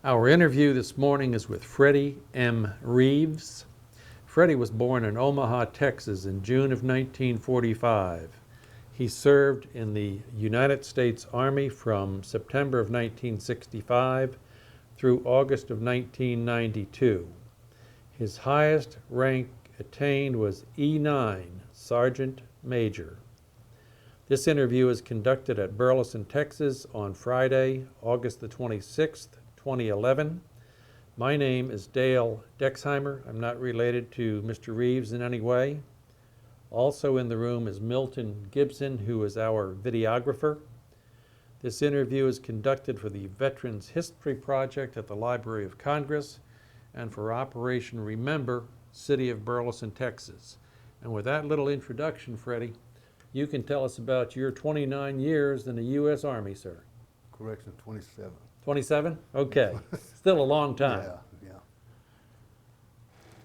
Our interview this morning is with Freddie M. Reeves. Freddie was born in Omaha, Texas in June of 1945. He served in the United States Army from September of 1965 through August of 1992. His highest rank attained was E9, Sergeant Major. This interview is conducted at Burleson, Texas on Friday, August the 26th, 2011. My name is Dale Dexheimer. I'm not related to Mr. Reeves in any way. Also in the room is Milton Gibson, who is our videographer. This interview is conducted for the Veterans History Project at the Library of Congress and for Operation Remember, City of Burleson, Texas. And with that little introduction, Freddie, you can tell us about your 29 years in the U.S. Army, sir. Correction, 27. 27? Okay. Still a long time. Yeah.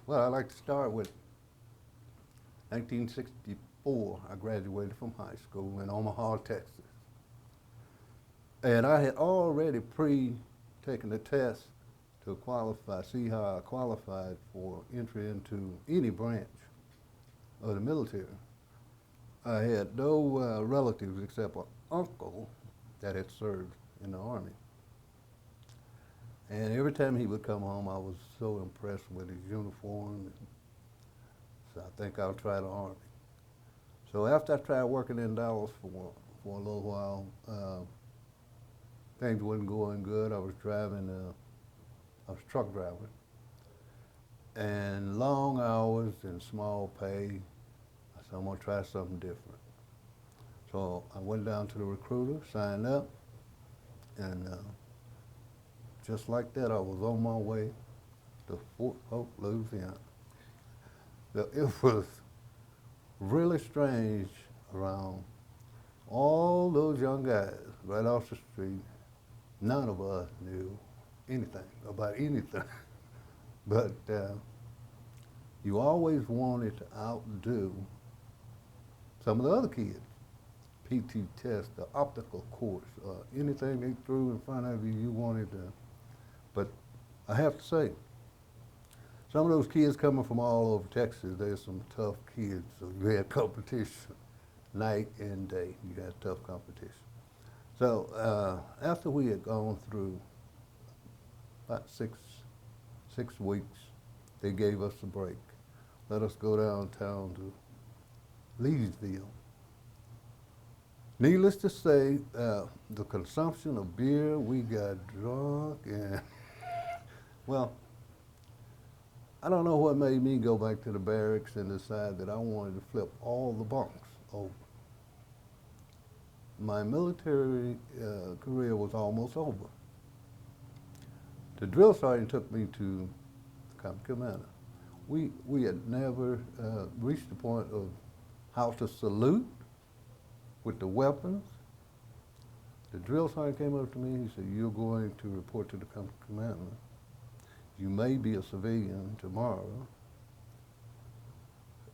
Well, I'd like to start with 1964. I graduated from high school in Omaha, Texas. And I had already taken the test to qualify, see how I qualified for entry into any branch of the military. I had no relatives except an uncle that had served in the Army. And every time he would come home, I was so impressed with his uniform. So I think I'll try the Army. So after I tried working in Dallas for a little while, things wasn't going good. I was truck driving. And long hours and small pay. I said, I'm gonna try something different. So I went down to the recruiter, signed up, and just like that, I was on my way to Fort Hope, Louisiana. It was really strange around all those young guys right off the street. None of us knew anything about anything. But you always wanted to outdo some of the other kids. PT test, the optical course, anything they threw in front of you, you wanted to. But I have to say, some of those kids coming from all over Texas, there's some tough kids. So you had competition night and day. You had tough competition. So after we had gone through about six weeks, they gave us a break. Let us go downtown to Leesville. Needless to say, the consumption of beer, we got drunk, and well, I don't know what made me go back to the barracks and decide that I wanted to flip all the bunks over. My military career was almost over. The drill sergeant took me to the company commander. We had never reached the point of how to salute with the weapons. The drill sergeant came up to me, he said, you're going to report to the company commander. You may be a civilian tomorrow.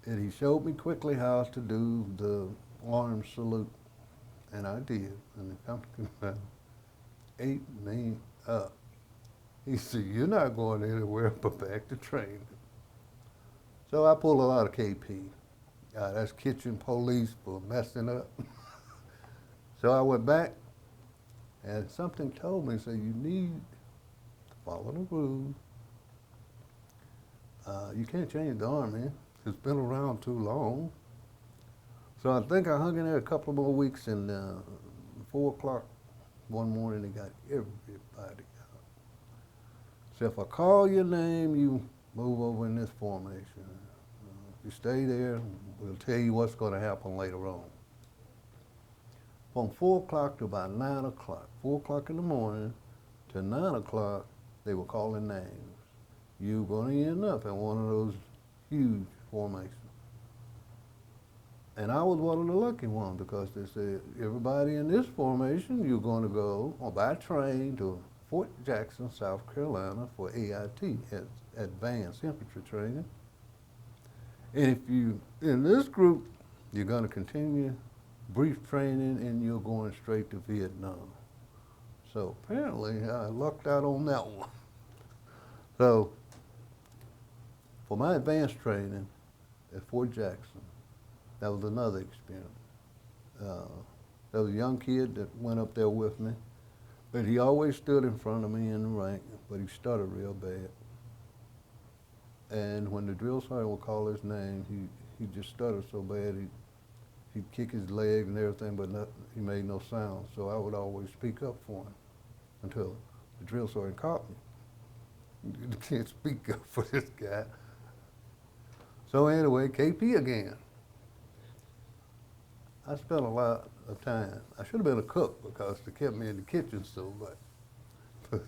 And he showed me quickly how to do the armed salute. And I did, and the company commander ate me up. He said, you're not going anywhere but back to training. So I pulled a lot of KP. That's kitchen police for messing up. So I went back, and something told me, said, you need to follow the rules. You can't change the Army. It's been around too long. So I think I hung in there a couple more weeks, and 4 o'clock one morning, they got everybody out. So if I call your name, you move over in this formation. If you stay there, we'll tell you what's going to happen later on. From 4 o'clock to about 9 o'clock, 4 o'clock in the morning to 9 o'clock, they were calling names. You're going to end up in one of those huge formations. And I was one of the lucky ones because they said, everybody in this formation, you're going to go by train to Fort Jackson, South Carolina for AIT, Advanced Infantry Training. And if you, in this group, you're going to continue brief training and you're going straight to Vietnam. So apparently I lucked out on that one. So for my advanced training at Fort Jackson, that was another experience. There was a young kid that went up there with me, but he always stood in front of me in the rank, but he stuttered real bad. And when the drill sergeant would call his name, he just stuttered so bad he'd kick his leg and everything, but he made no sound. So I would always speak up for him until the drill sergeant caught me. You can't speak up for this guy. So anyway, KP again. I spent a lot of time. I should have been a cook because they kept me in the kitchen so much. But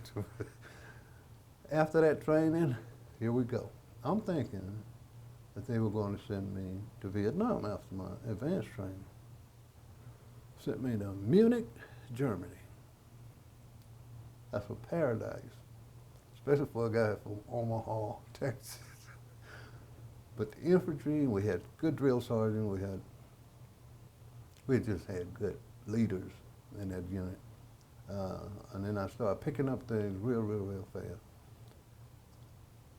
after that training, here we go. I'm thinking that they were going to send me to Vietnam after my advanced training. Sent me to Munich, Germany. That's a paradise, especially for a guy from Omaha, Texas. But the infantry, we had good drill sergeants, we just had good leaders in that unit. And then I started picking up things real fast.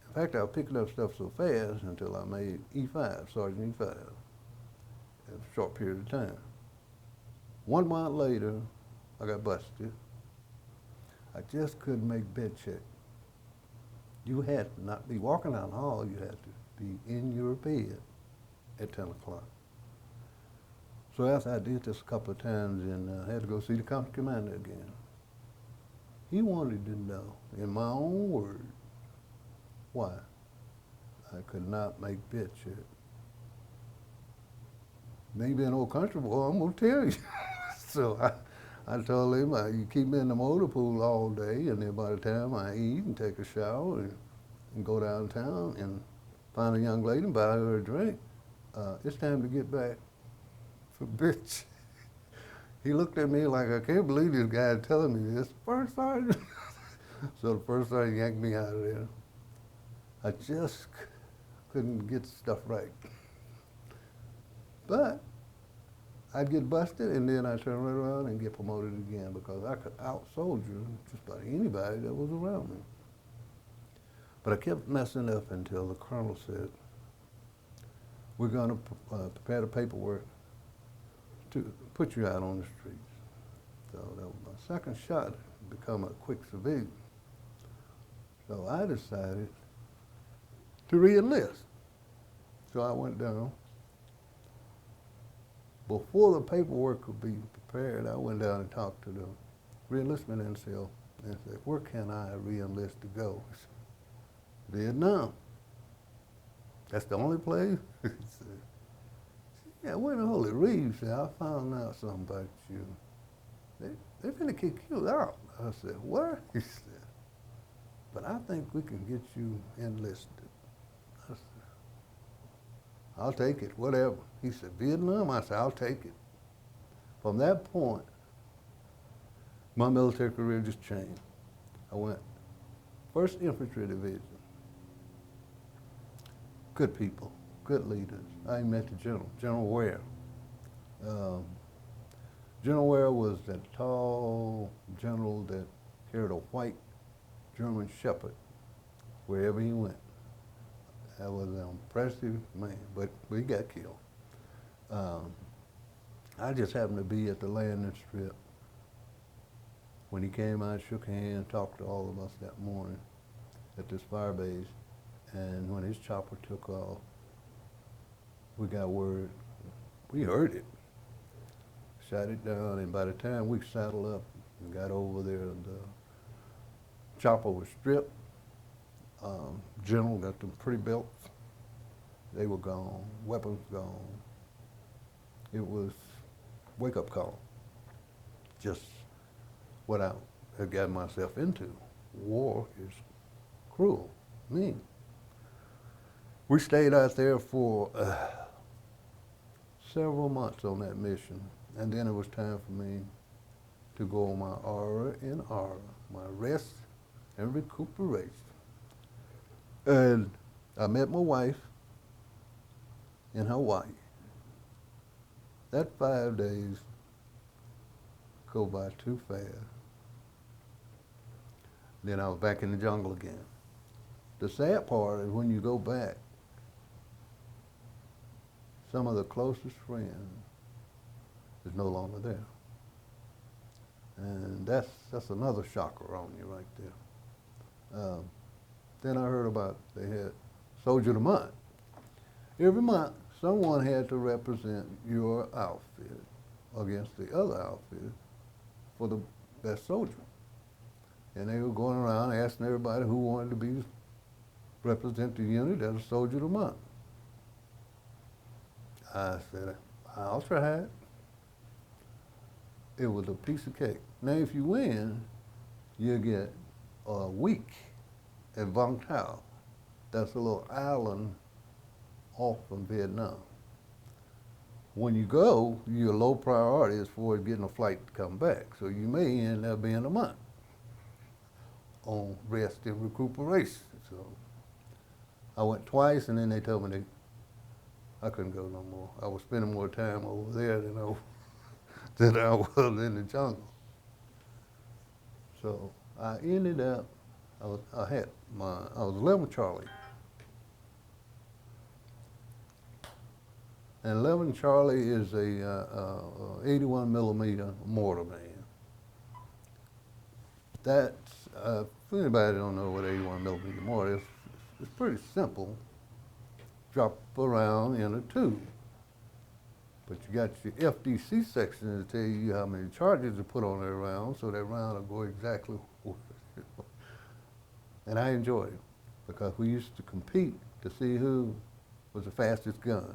In fact, I was picking up stuff so fast until I made E5, Sergeant E5, in a short period of time. 1 month later, I got busted. I just couldn't make bed check. You had to not be walking down the hall, you had to be in your bed at 10 o'clock. So after I did this a couple of times and I had to go see the company commander again, he wanted to know, in my own words, why I could not make bed check. Me being an old country boy, I'm gonna tell you. So I told him, you keep me in the motor pool all day, and then by the time I eat and take a shower and go downtown and find a young lady and buy her a drink, it's time to get back for bitch. He looked at me like, I can't believe this guy is telling me this. First sergeant. So the first sergeant yanked me out of there. I just couldn't get stuff right. But I'd get busted and then I'd turn right around and get promoted again because I could out-soldier just about anybody that was around me. But I kept messing up until the colonel said, we're gonna prepare the paperwork to put you out on the streets. So that was my second shot to become a quick civilian. So I decided to re-enlist. So I went down. Before the paperwork could be prepared, I went down and talked to the re-enlistment NCO and said, where can I re-enlist to go? He said, Vietnam. That's the only place? He said, yeah, wait a minute, hold it. Reeves said, I found out something about you. They're finna kick you out. I said, what? He said, but I think we can get you enlisted. I said, I'll take it, whatever. He said, Vietnam? I said, I'll take it. From that point, my military career just changed. I went 1st Infantry Division. Good people, good leaders. I met the general, General Ware. General Ware was that tall general that carried a white German shepherd wherever he went. That was an impressive man, but he got killed. I just happened to be at the landing strip when he came out, shook hands, talked to all of us that morning at this fire base. And when his chopper took off, we got word. We heard it. Shot it down, and by the time we saddled up and got over there, the chopper was stripped. General got them pretty belts. They were gone. Weapons gone. It was wake-up call. Just what I had gotten myself into. War is cruel, mean. We stayed out there for several months on that mission, and then it was time for me to go on my R&R, my rest and recuperation. And I met my wife in Hawaii. That 5 days go by too fast. Then I was back in the jungle again. The sad part is when you go back, some of the closest friends is no longer there. And that's another shocker on you right there. Then I heard about they had Soldier of the Month. Every month, someone had to represent your outfit against the other outfit for the best soldier. And they were going around asking everybody who wanted to be represent the unit as a Soldier of the Month. I said, I'll try it. It was a piece of cake. Now, if you win, you get a week at Vung Tau. That's a little island off from Vietnam. When you go, you're low priority as far as getting a flight to come back. So you may end up being a month on rest and recuperation. So I went twice, and then they told me I couldn't go no more. I was spending more time over there than I was in the jungle. So I ended up, I was 11 Charlie. And 11 Charlie is a 81 millimeter mortar man. That's, if anybody don't know what 81 millimeter mortar is, it's pretty simple. Drop around in a tube. But you got your FDC section to tell you how many charges to put on that round, so that round will go exactly where it was. And I enjoyed it, because we used to compete to see who was the fastest gun.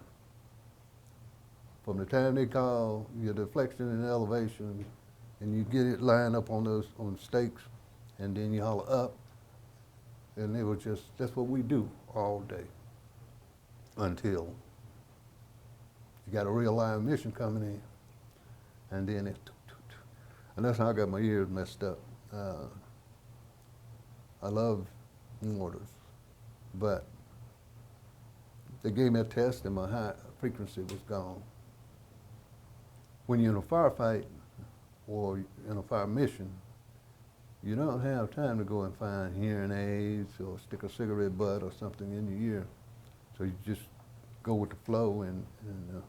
From the time they call your deflection and elevation, and you get it lined up on those stakes, and then you holler up, and it was just, that's what we do all day until you got a real live mission coming in, and then and that's how I got my ears messed up. I love mortars, but they gave me a test and my high frequency was gone. When you're in a firefight or in a fire mission, you don't have time to go and find hearing aids or stick a cigarette butt or something in your ear. So you just go with the flow and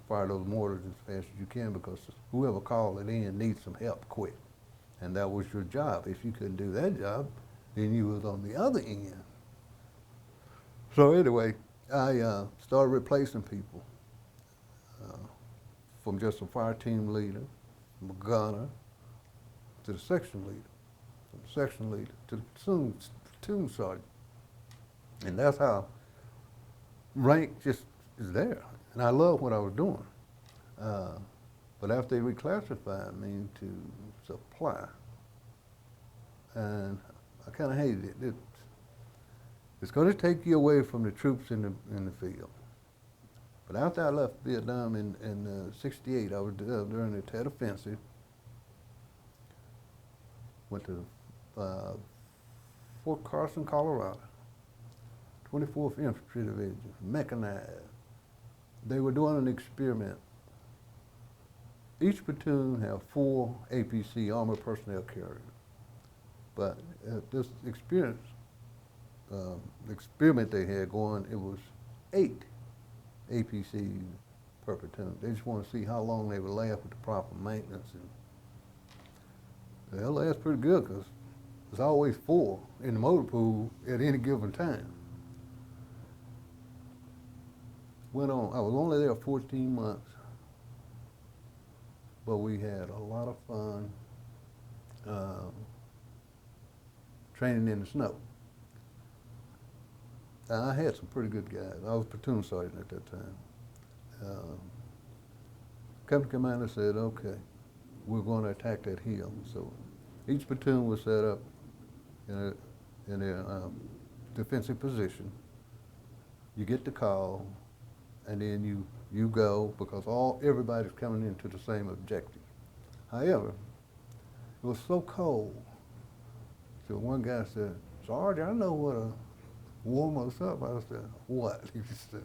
fire those mortars as fast as you can, because whoever called it in needs some help quick. And that was your job. If you couldn't do that job, then you was on the other end. So anyway, I started replacing people from just a fire team leader, from a gunner, to the section leader, from the section leader to the platoon sergeant. And that's how rank just is there. And I love what I was doing. But after they reclassified me to supply, and I kind of hated it. It's going to take you away from the troops in the field. But after I left Vietnam in '68, I was during the Tet Offensive. Went to Fort Carson, Colorado. 24th Infantry Division, mechanized. They were doing an experiment. Each platoon had 4 APC, Armored Personnel Carriers. But this experiment they had going, it was 8 APCs per platoon. They just want to see how long they would last with the proper maintenance. And they'll last pretty good, because there's always 4 in the motor pool at any given time. Went on, I was only there 14 months, but we had a lot of fun training in the snow. Now, I had some pretty good guys. I was platoon sergeant at that time. Company commander said, okay, we're going to attack that hill. So each platoon was set up in a defensive position. You get the call, and then you go, because everybody's coming into the same objective. However, it was so cold. So one guy said, Sarge, I know what to warm us up. I said, what? He said,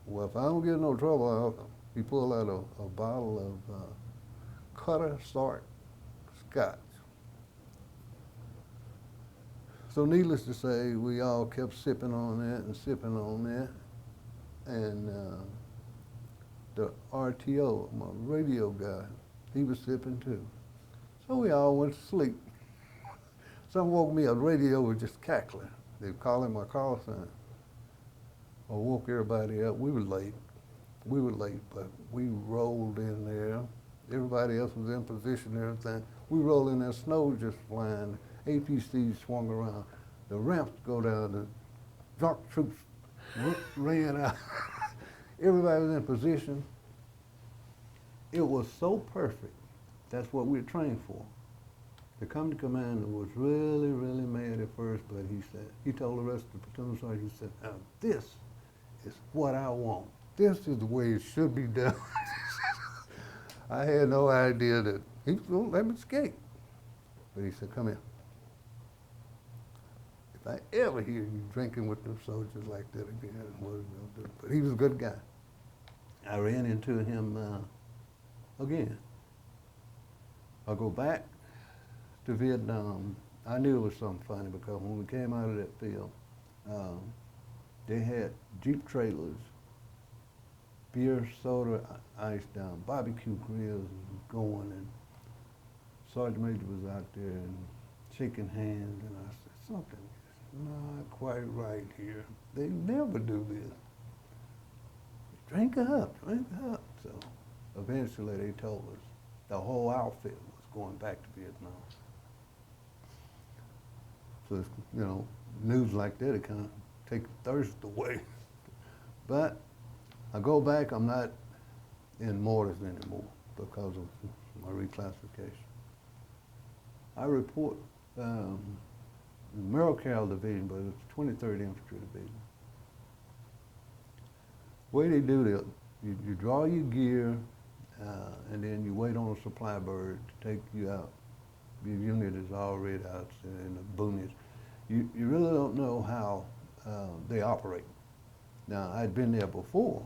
well, if I don't get in no trouble, he pulled out a bottle of Cutter Sart Scotch. So needless to say, we all kept sipping on that and sipping on that. And the RTO, my radio guy, he was sipping too. So we all went to sleep. Someone woke me up, the radio was just cackling. They were calling my call sign. I woke everybody up. We were late. But we rolled in there. Everybody else was in position and everything. We rolled in there, snow was just flying. APC swung around. The ramps go down, the drunk troops ran out. Everybody was in position. It was so perfect. That's what we were trained for. The company commander was really, really mad at first, but he told the rest of the platoon sergeant, he said, now this is what I want. This is the way it should be done. I had no idea that he was going to let me escape. But he said, come here. If I ever hear you drinking with them soldiers like that again, what are you going to do? But he was a good guy. I ran into him again. I go back to Vietnam. I knew it was something funny because when we came out of that field, they had Jeep trailers, beer, soda, ice down, barbecue grills going, and Sergeant Major was out there and shaking hands, and I said, something is not quite right here. They never do this. Drink up, drink up. So eventually they told us the whole outfit was going back to Vietnam. So it's, news like that, it kind of takes thirst away. But I go back, I'm not in mortars anymore because of my reclassification. I report the Merrill Division, but it's 23rd Infantry Division. The way they do that, you draw your gear, and then you wait on a supply bird to take you out. Your unit is already out in the boonies. You really don't know how they operate. Now, I'd been there before,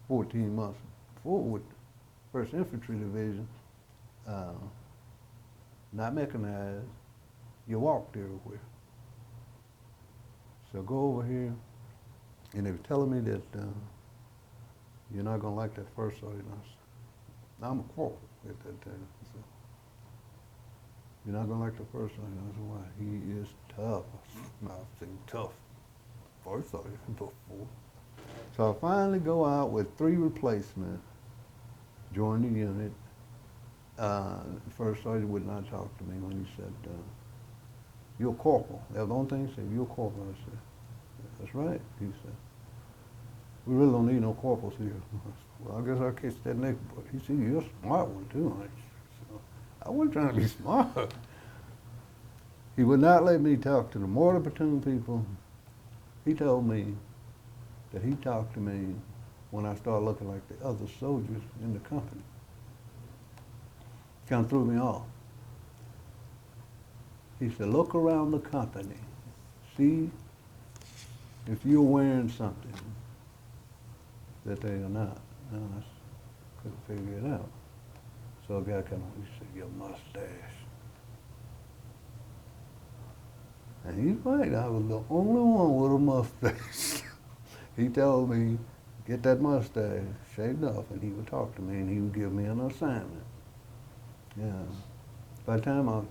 14 months before with 1st Infantry Division, not mechanized, you walked everywhere. So go over here, and they were telling me that you're not gonna like that first sergeant. I'm a corporal at that time. So, you're not gonna like the first sergeant. I said, why? He is tough. I've seen tough first sergeant before. So I finally go out with 3 replacements, join the unit. The first sergeant would not talk to me when he said, you're a corporal. That was the only thing he said, you're a corporal. I said, that's right, he said. We really don't need no corporals here. Well, I guess I'll catch that next boy. He said, you're a smart one too. So I wasn't trying to be smart. He would not let me talk to the mortar platoon people. He told me that he talked to me when I started looking like the other soldiers in the company. Kind of threw me off. He said, look around the company. See if you're wearing something that they are not. And I couldn't figure it out. So a guy came on, he said, your mustache. And he's right, I was the only one with a mustache. He told me, get that mustache shaved off, and he would talk to me, and he would give me an assignment. Yeah. By the time I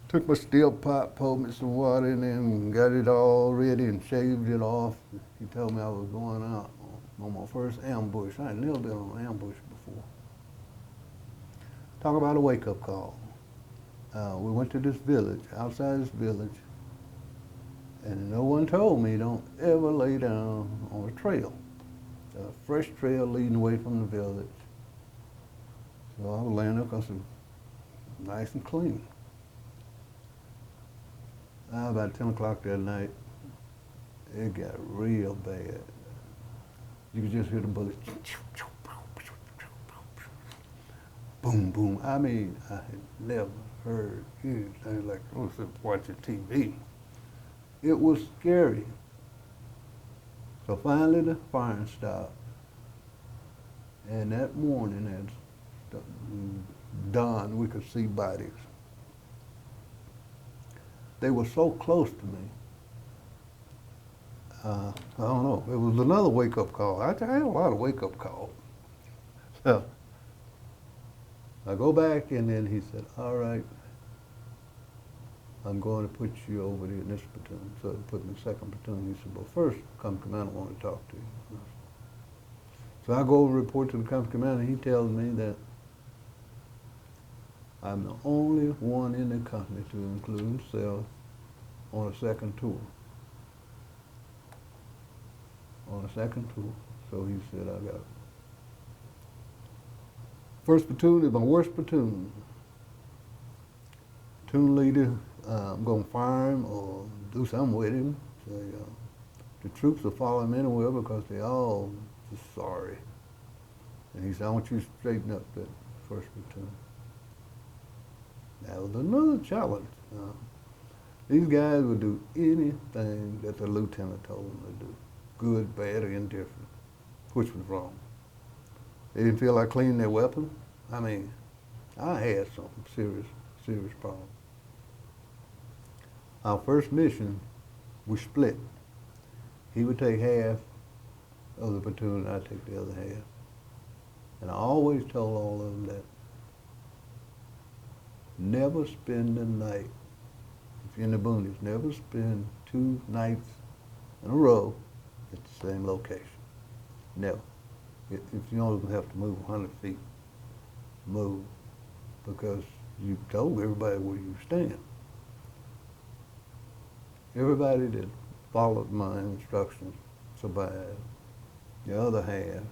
took my steel pot, poured me some water in there, and got it all ready and shaved it off, he told me I was going out on my first ambush. I had never been on an ambush before. Talk about a wake-up call. We went to this village, outside this village, and no one told me don't ever lay down on a trail, a fresh trail leading away from the village. So I was laying there because it was nice and clean. About 10 o'clock that night, it got real bad. You could just hear the bullets. Boom, boom. I mean, I had never heard anything like I was watching TV. It was scary. So finally the firing stopped. And that morning at dawn, we could see bodies. they were so close to me. I don't know. It was another wake-up call. I had a lot of wake-up calls. So I go back, and then he said, all right, I'm going to put you over there in this platoon. So he put me in the second platoon. He said, well, first, company commander want to talk to you. So I go over and report to the company commander, and he tells me that I'm the only one in the company to include himself on a second tour. On a second tour. So he said, I got it. First platoon is my worst platoon. Platoon leader, I'm going to fire him or do something with him. So, the troops will follow him anywhere because they all just sorry. And he said, I want you to straighten up that first platoon. That was another challenge. These guys would do anything that the lieutenant told them to do, good, bad, or indifferent, which was wrong. They didn't feel like cleaning their weapon. I mean, I had some serious problems. Our first mission, we split. He would take half of the platoon, and I'd take the other half. And I always told all of them that never spend the night, if you're in the boonies, never spend 2 nights in a row at the same location. Never. If you don't have to move 100 feet, move, because you told everybody where you stand. Everybody that followed my instructions survived. The other half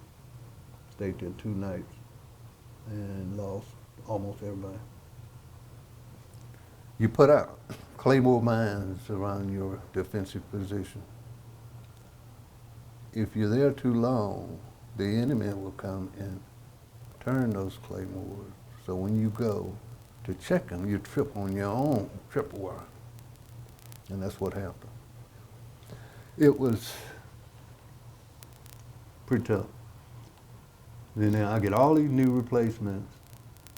stayed there 2 nights and lost almost everybody. You put out claymore mines around your defensive position. If you're there too long, the enemy will come and turn those claymores. So when you go to check them, you trip on your own tripwire. And that's what happened. It was pretty tough. Then I get all these new replacements,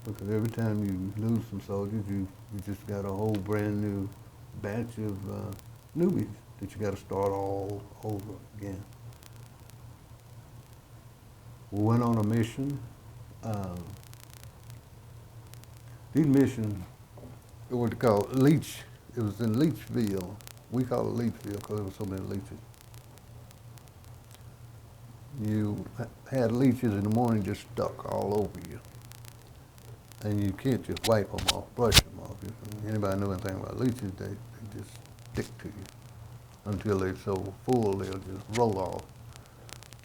because every time you lose some soldiers, you just got a whole brand new batch of newbies that you got to start all over again. We went on a mission. These missions, it was called Leech. It was in Leechville. We call it Leechville because there were so many leeches. You had leeches in the morning just stuck all over you. And you can't just wipe them off, brush them off. If anybody knew anything about leeches, they just stick to you until they're so full they'll just roll off.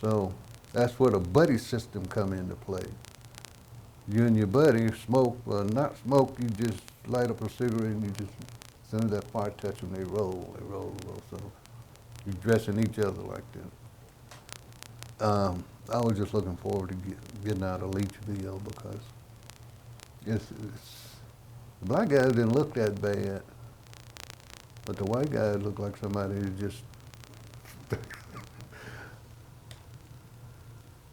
So that's where the buddy system come into play. You and your buddy smoke, not smoke, you just light up a cigarette and you just, as soon as that fire touch them, they roll. So you're dressing each other like that. I was just looking forward to getting out of Leechville because the black guys didn't look that bad, but the white guys looked like somebody who just.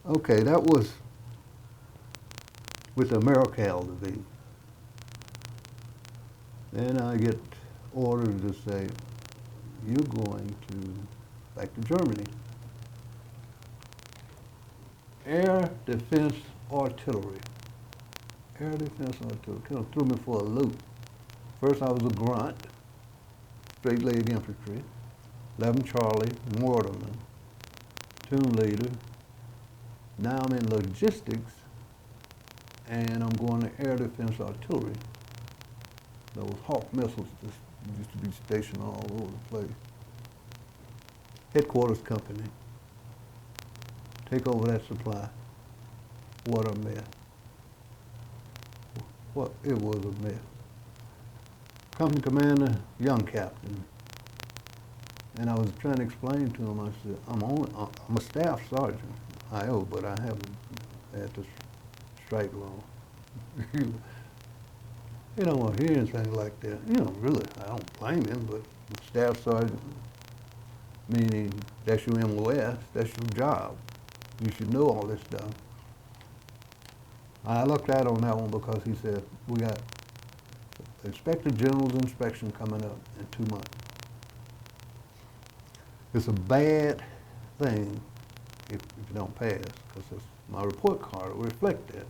Okay, that was with the Americal Division. Then I get orders to say, you're going back to Germany. Air Defense Artillery. Air Defense Artillery kind of threw me for a loop. First I was a grunt, straight leg infantry, 11 Charlie, mortarman, platoon leader. Now I'm in logistics, and I'm going to Air Defense Artillery. Those Hawk missiles just used to be stationed all over the place. Headquarters company. Take over that supply. What a mess. What, it was a mess. Company commander, young captain. And I was trying to explain to him, I said, I'm a staff sergeant. But I haven't had to strike long. You don't want to hear anything like that. Really, I don't blame him, but staff sergeant, meaning that's your MOS, that's your job. You should know all this stuff. I looked out on that one because he said, Inspector General's inspection coming up in 2 months. It's a bad thing if you don't pass, because my report card will reflect that.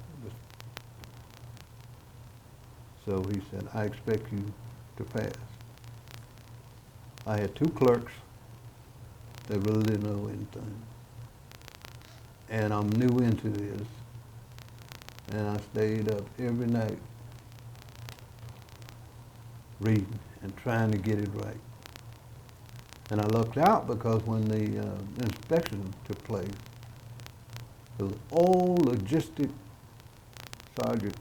So he said, I expect you to pass. I had 2 clerks that really didn't know anything. And I'm new into this. And I stayed up every night reading and trying to get it right. And I lucked out because when the inspection took place, there was an old logistic sergeant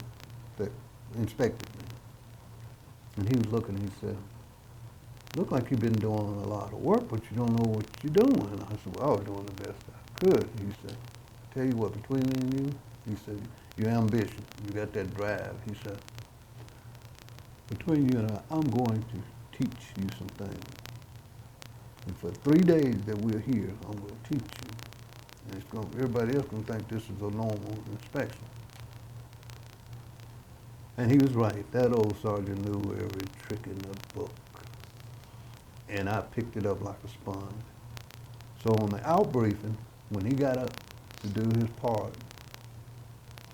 that inspected me. And he was looking and he said, look like you've been doing a lot of work, but you don't know what you're doing. And I said, well, I was doing the best I could. He said, tell you what, between me and you, he said, you're ambitious, you got that drive. He said, between you and I, I'm going to teach you some things. And for 3 days that we're here, I'm going to teach you. And it's going, everybody else going to think this is a normal inspection. And he was right. That old sergeant knew every trick in the book. And I picked it up like a sponge. So on the out briefing, when he got up to do his part,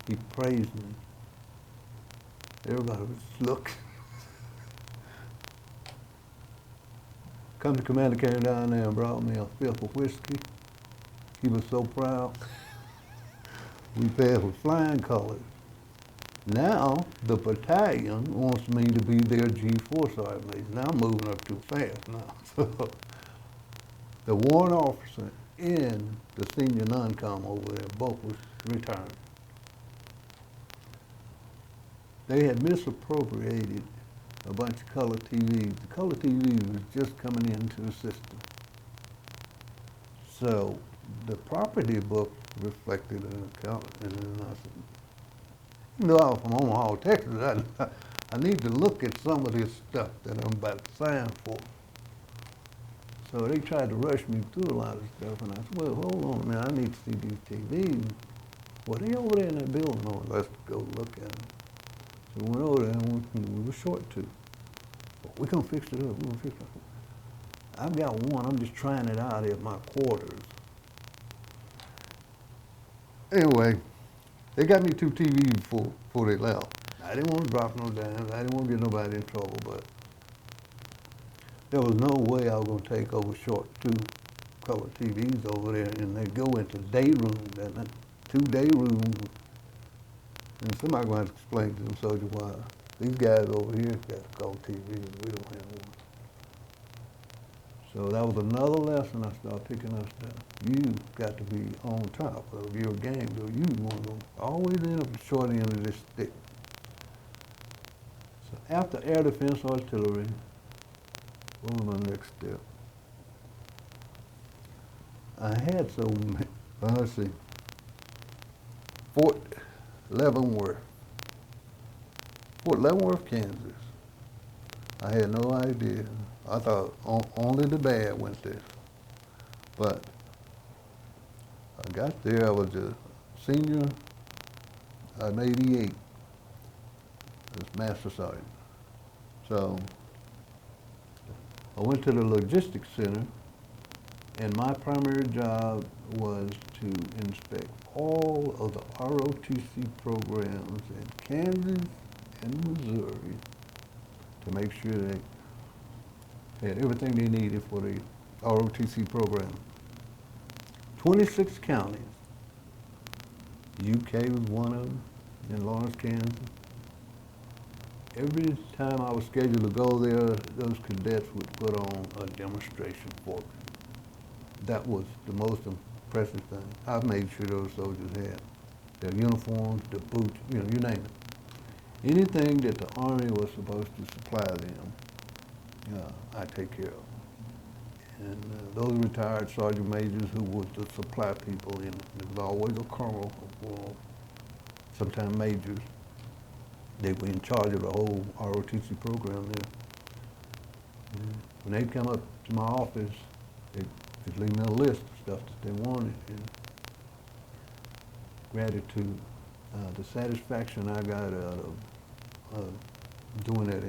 he praised me. Everybody was looking. Company commander came down there and brought me a fifth of whiskey. He was so proud. We passed with flying colors. Now the battalion wants me to be their G4 sergeant major. Now I'm moving up too fast now. So the warrant officer and the senior non-com over there both was retired. They had misappropriated a bunch of color TVs. The color TV was just coming into the system. So the property book reflected an account, and then I said, you know, I'm from Omaha, Texas, I need to look at some of this stuff that I'm about to sign for. So they tried to rush me through a lot of stuff, and I said, well, hold on a minute, I need to see these TVs. Well, they over there in that building. Oh, let's go look at them. So we went over there, and we were short 2. We're going to fix it up, we're going to fix it up. I've got one, I'm just trying it out at my quarters. Anyway, they got me 2 TVs before they left. I didn't want to drop no dimes, I didn't want to get nobody in trouble, but there was no way I was going to take over short 2 color TVs over there, and they go into day room, that 2 day rooms. And somebody going to have to explain to them soldiers why these guys over here got color TVs and we don't have one. So that was another lesson I started picking up stuff. You got to be on top of your game, though. You want to always end up the short end of this stick. So after air defense artillery, what was my next step? I had so many, let's see, Fort Leavenworth, Kansas. I had no idea. I thought only the bad went there. But I got there, I was a senior, I'm 88, as master sergeant. So I went to the logistics center, and my primary job was to inspect all of the ROTC programs in Kansas and Missouri to make sure they had everything they needed for the ROTC program. 26 counties. UK was one of them, in Lawrence, Kansas. Every time I was scheduled to go there, those cadets would put on a demonstration for me. That was the most impressive thing. I made sure those soldiers had their uniforms, their boots, you name it. Anything that the Army was supposed to supply them, I take care of. And those retired sergeant majors who was the supply people, there was always a colonel, or sometimes majors. They were in charge of the whole ROTC program there. And when they'd come up to my office, they'd leave me a list of stuff that they wanted. And gratitude, the satisfaction I got out of doing that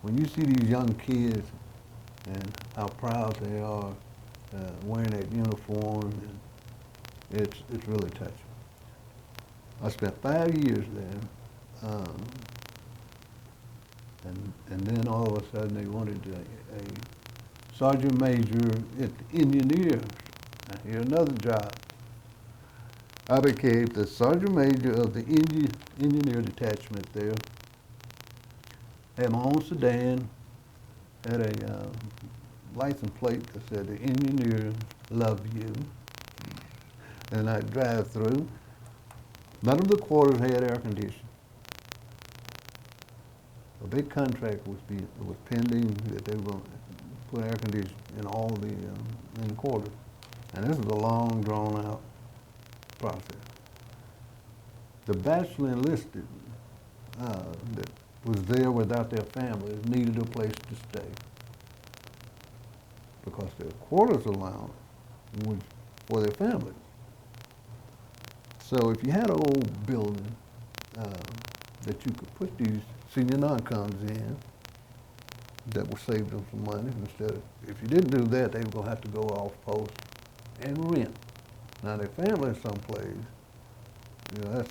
when you see these young kids and how proud they are wearing that uniform, and it's really touching. I spent 5 years there, and then all of a sudden they wanted a sergeant major at the Engineers. Now, here's another job. I became the sergeant major of the engineer detachment there. Had my own sedan, had a license plate that said the engineers love you. And I'd drive through. None of the quarters had air conditioning. A big contract was pending that they were going to put air conditioning in all in the quarters. And this was a long, drawn-out process. The bachelor enlisted that was there without their families needed a place to stay because their quarters allowance was for their families. So if you had an old building that you could put these senior non-coms in, that would save them some money instead of, if you didn't do that, they were going to have to go off post and rent. Now their family someplace, that's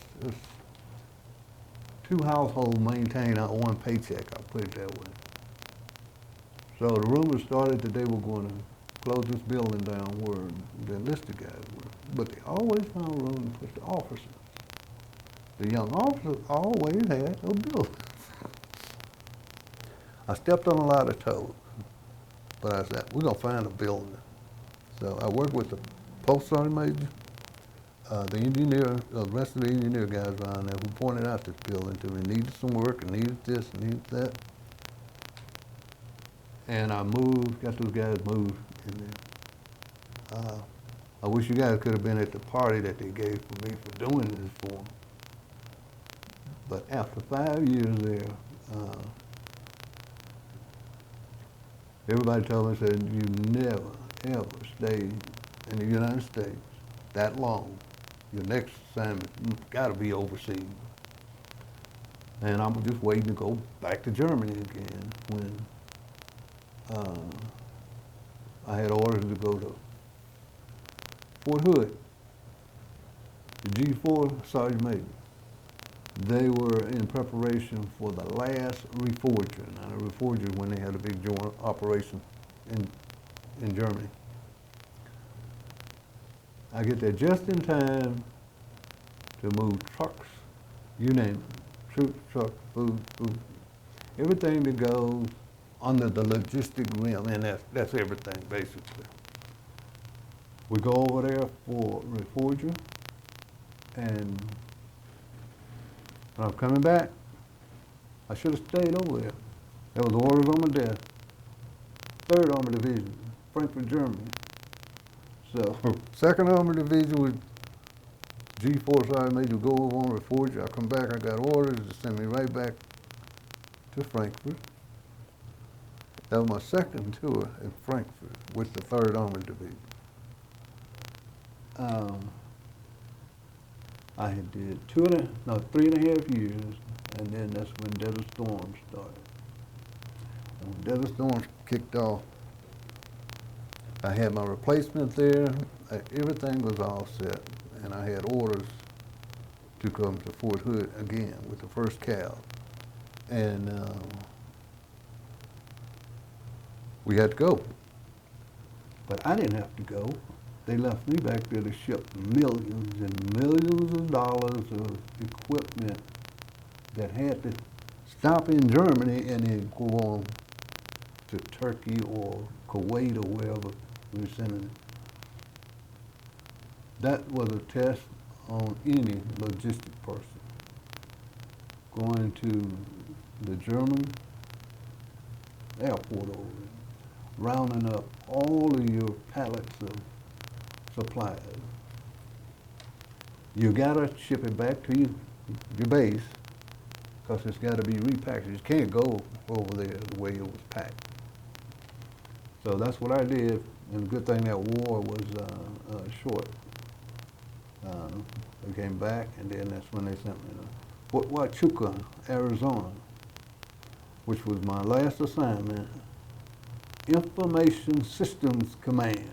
2 households maintained on 1 paycheck, I'll put it that way. So the rumor started that they were going to close this building down where the enlisted guys were. But they always found room to put the officers. The young officers always had a building. I stepped on a lot of toes, but I said, we're going to find a building. So I worked with the post sergeant major, the engineer, the rest of the engineer guys around there who pointed out this building to me. Needed some work, and needed this, and needed that. And I got those guys moved in there. I wish you guys could have been at the party that they gave for me for doing this for them. But after 5 years there, everybody told me, said, you never, ever stay in the United States that long. Your next assignment got to be overseas. And I'm just waiting to go back to Germany again when I had orders to go to Fort Hood, the G4 Sergeant Major. They were in preparation for the last reforger. Now, the reforger when they had a big joint operation in Germany. I get there just in time to move trucks, you name it, troops, trucks, food, everything that goes under the logistic rim, and that's everything basically. We go over there for reforger, and when I'm coming back, I should have stayed over there. There was orders on my desk. 3rd Armored Division, Frankfurt, Germany. So 2nd Armored Division with G4 Sergeant Major go over on reforger. I come back, I got orders to send me right back to Frankfurt. That was my 2nd tour in Frankfurt with the 3rd Armored Division. I had did 3.5 years, and then that's when Desert Storm started. And when Desert Storm kicked off, I had my replacement there. Everything was all set, and I had orders to come to Fort Hood again with the 1st Cav. And we had to go. But I didn't have to go. They left me back there to ship millions and millions of dollars of equipment that had to stop in Germany and then go on to Turkey or Kuwait or wherever we were sending it. That was a test on any logistic person. Going to the German airport over there, rounding up all of your pallets of supplies. You gotta ship it back to your base because it's gotta be repackaged. You can't go over there the way it was packed. So that's what I did, and the good thing that war was short. We came back, and then that's when they sent me to Fort Huachuca, Arizona. which was my last assignment, Information Systems Command.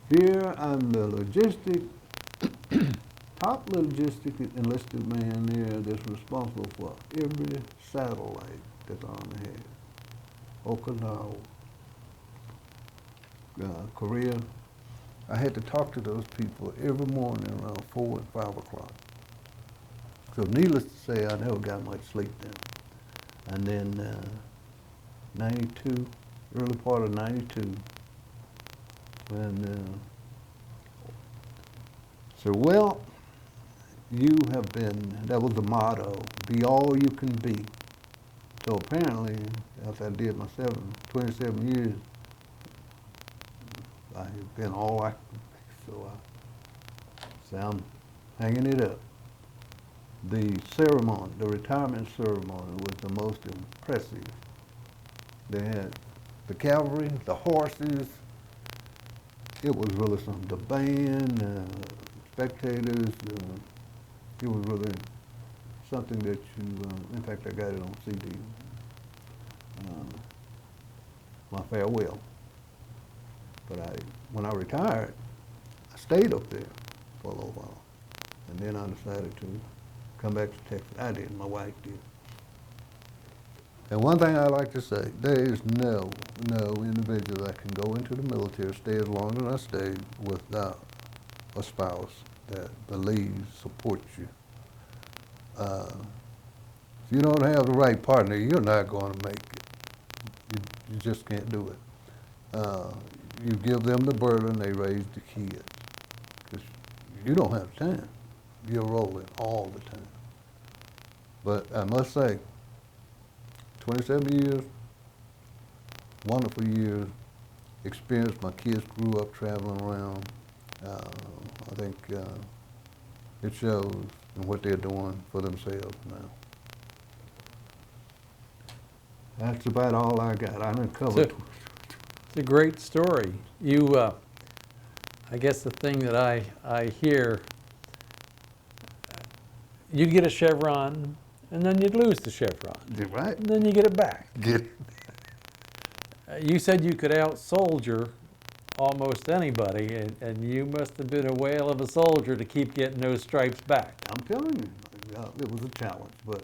Here I'm the top logistic enlisted man there that's responsible for every satellite that's on the head. Okinawa, Korea. I had to talk to those people every morning around 4 and 5 o'clock. So needless to say, I never got much sleep then. And then 92, early part of 92, when so well, you have been, that was the motto, be all you can be. So apparently, after I did my 27 years, I've been all I can be. So I'm hanging it up. The ceremony, the retirement ceremony was the most impressive. They had the cavalry, the horses. It was really something. The band, spectators. It was really something that you, in fact, I got it on CD. My farewell. But when I retired, I stayed up there for a little while. And then I decided to come back to Texas. I did, my wife did. And one thing I like to say, there is no individual that can go into the military, stay as long as I stayed, without a spouse that believes, supports you. If you don't have the right partner, you're not going to make it. You just can't do it. You give them the burden, they raise the kids. Because you don't have time. You're rolling all the time. But I must say, 27 years, wonderful years, experience. My kids grew up traveling around. I think it shows in what they're doing for themselves now. That's about all I got. I didn't cover it. It's a great story. You, I guess the thing that I hear, you'd get a chevron, and then you'd lose the chevron. You're right. And then you get it back. Get it. You said you could out-soldier almost anybody, and you must have been a whale of a soldier to keep getting those stripes back. I'm telling you, it was a challenge, but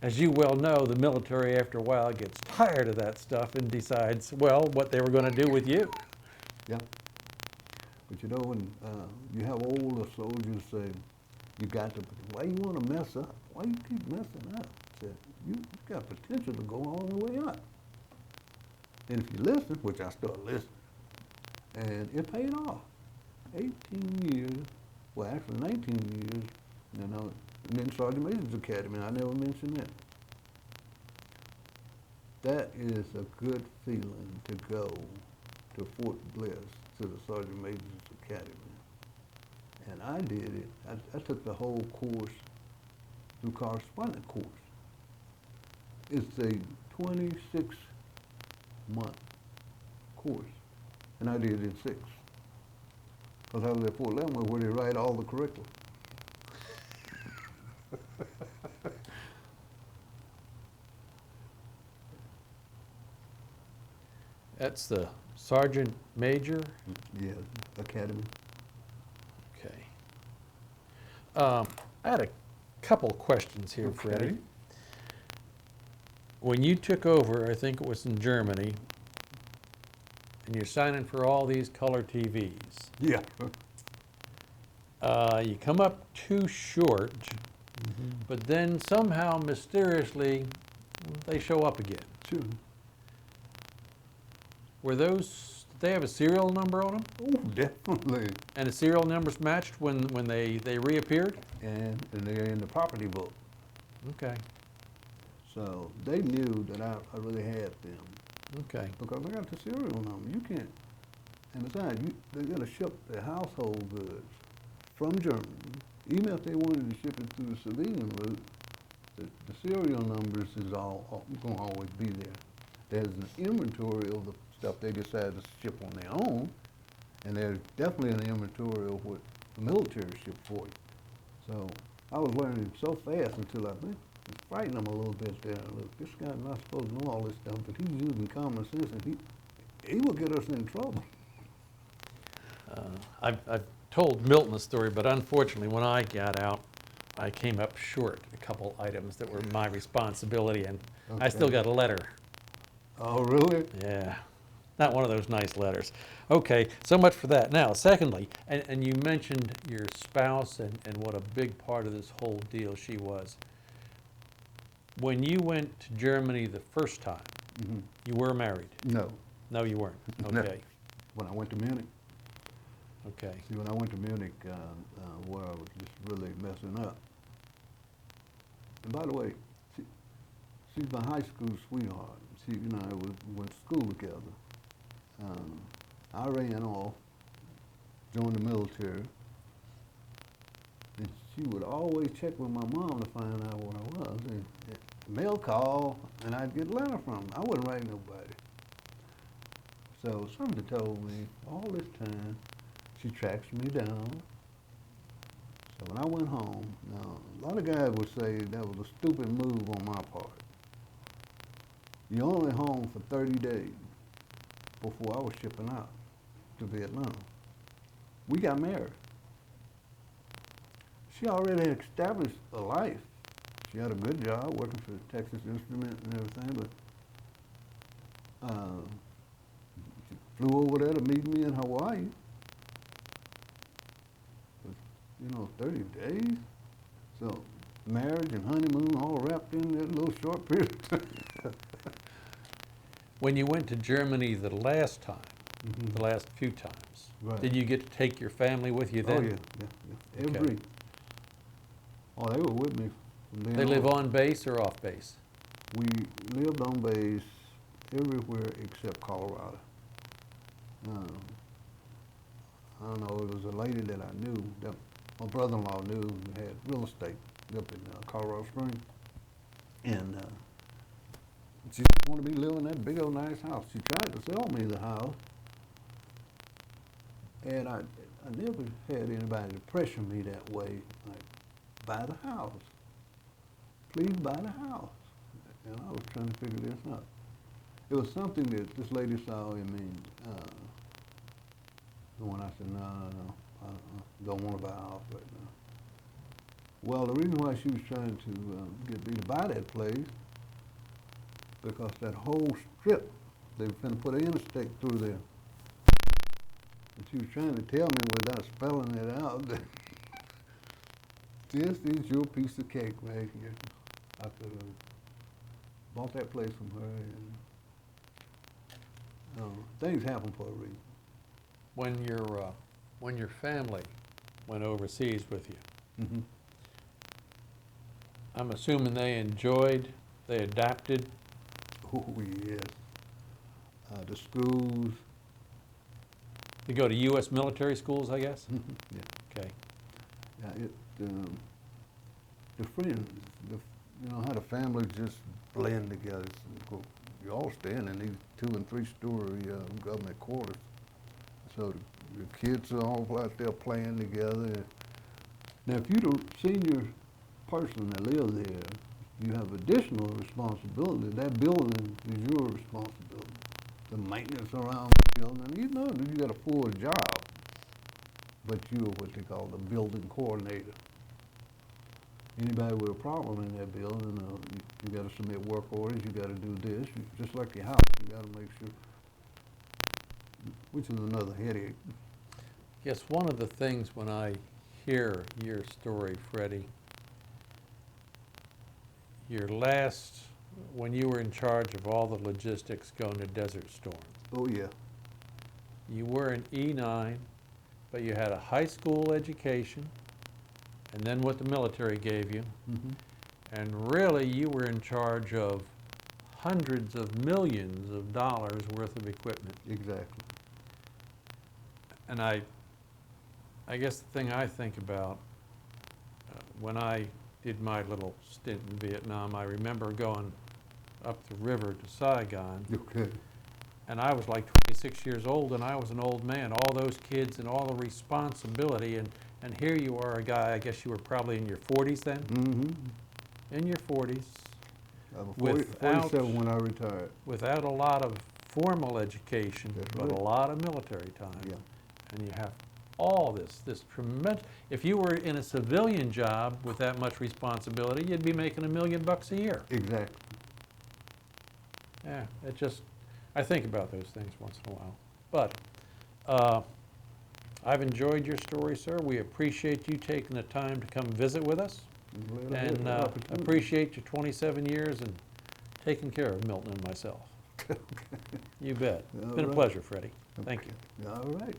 As you well know, the military after a while gets tired of that stuff and decides, well, what they were going to do with you. yeah. But you know, when you have older soldiers say, you got to, why you want to mess up? Why you keep messing up? Said, you got potential to go all the way up. And if you listen, which I started listening, and it paid off. 18 years, well actually 19 years, you know, and then Sergeant Major's Academy, I never mentioned that. That is a good feeling to go to Fort Bliss, to the Sergeant Major's Academy. And I did it, I took the whole course through correspondence course. It's a 26-month course, and I did it in 6. Because I was at Fort Leavenworth where they write all the curriculum. That's the Sergeant Major? Yeah, Academy. Okay. I had a couple questions here, Okay. Freddie. When you took over, I think it was in Germany, and you're signing for all these color TVs, Yeah. you come up too short, but then somehow mysteriously they show up again. Sure. Were those, did they have a serial number on them? Oh, definitely. And the serial numbers matched when they reappeared? And they're in the property book. Okay, So they knew that I really had them. okay. Because I got the serial number. You can't, and besides, they're going to ship their household goods from Germany. Even if they wanted to ship it through the civilian route, the serial numbers is all going to always be there. There's an inventory of the stuff they decide to ship on their own, and there's definitely an inventory of what the military shipped for you. So I was learning so fast until I think frighten him a little bit there. Look, this guy's not supposed to know all this stuff, but he's using common sense, and he will get us in trouble. I've told Milton the story, but unfortunately, when I got out, I came up short a couple items that were my responsibility, and I still got a letter. Oh, really? Yeah, not one of those nice letters. Okay, so much for that. Now, secondly, and you mentioned your spouse and what a big part of this whole deal she was. When you went to Germany the first time, Mm-hmm. you were married? No. No, you weren't. No. Okay, When I went to Munich, okay. see, when I went to Munich, where I was just really messing up. And by the way, she's my high school sweetheart. She and I went to school together. I ran off, joined the military, and she would always check with my mom to find out where I was. And mail call, and I'd get a letter from her. I wouldn't write nobody. So somebody told me all this time, she tracks me down. So when I went home, now a lot of guys would say that was a stupid move on my part. You're only home for 30 days before I was shipping out to Vietnam. We got married. She already had established a life. She had a good job working for Texas Instruments and everything, but she flew over there to meet me in Hawaii. But, 30 days. So marriage and honeymoon all wrapped in that little short period of time. When you went to Germany the last time, Mhm. the last few times, Right. did you get to take your family with you then? Oh, yeah. Okay. Every. Oh, they were with me from then They live on base or off base? We lived on base everywhere except Colorado. I don't know, it was a lady that I knew, that my brother-in-law knew, who had real estate up in Colorado Springs. And she didn't want to be living in that big old nice house. She tried to sell me the house. And I never had anybody to pressure me that way, like, buy the house. Please buy the house. And I was trying to figure this out. It was something that this lady saw in me. When I said, no, I don't want to buy a house right now. Well, the reason why she was trying to get me to buy that place, because that whole strip, they were finna put an interstate through there. And she was trying to tell me without spelling it out that this is your piece of cake right here. I could have bought that place from her, and things happen for a reason. When your family went overseas with you, Mm-hmm. I'm assuming they adapted. Oh, yes. The schools. They go to U.S. military schools, I guess? Yeah. Okay. Yeah, the friends, how the families just blend together. You all staying in these 2- and 3-story government quarters. So the kids are all out there playing together. Now, if you're the senior person that lives there, you have additional responsibility. That building is your responsibility. The maintenance around the building, you got a full job, but you're what they call the building coordinator. Anybody with a problem in that building, you got to submit work orders, you got to do this, just like your house, you got to make sure, which is another headache. Yes, one of the things when I hear your story, Freddie, when you were in charge of all the logistics going to Desert Storm, Oh, yeah. you were an E9, but you had a high school education, and then what the military gave you, Mm-hmm. and really you were in charge of hundreds of millions of dollars worth of equipment. Exactly. And I guess the thing I think about, when I did my little stint in Vietnam, I remember going up the river to Saigon, Okay. and I was like 26 years old, and I was an old man. All those kids and all the responsibility, and here you are, a guy, I guess you were probably in your 40s then? Mm-hmm. in your 40s, I was Without- 47 when I retired. without a lot of formal education, That's but right. a lot of military time. Yeah. And you have all this tremendous, if you were in a civilian job with that much responsibility, you'd be making $1 million a year. Exactly. Yeah, it just, I think about those things once in a while. But I've enjoyed your story, sir. We appreciate you taking the time to come visit with us, I'm glad I had and the opportunity. appreciate your 27 years and taking care of Milton and myself. You bet. It's All been a right. pleasure, Freddie. Thank you. All right.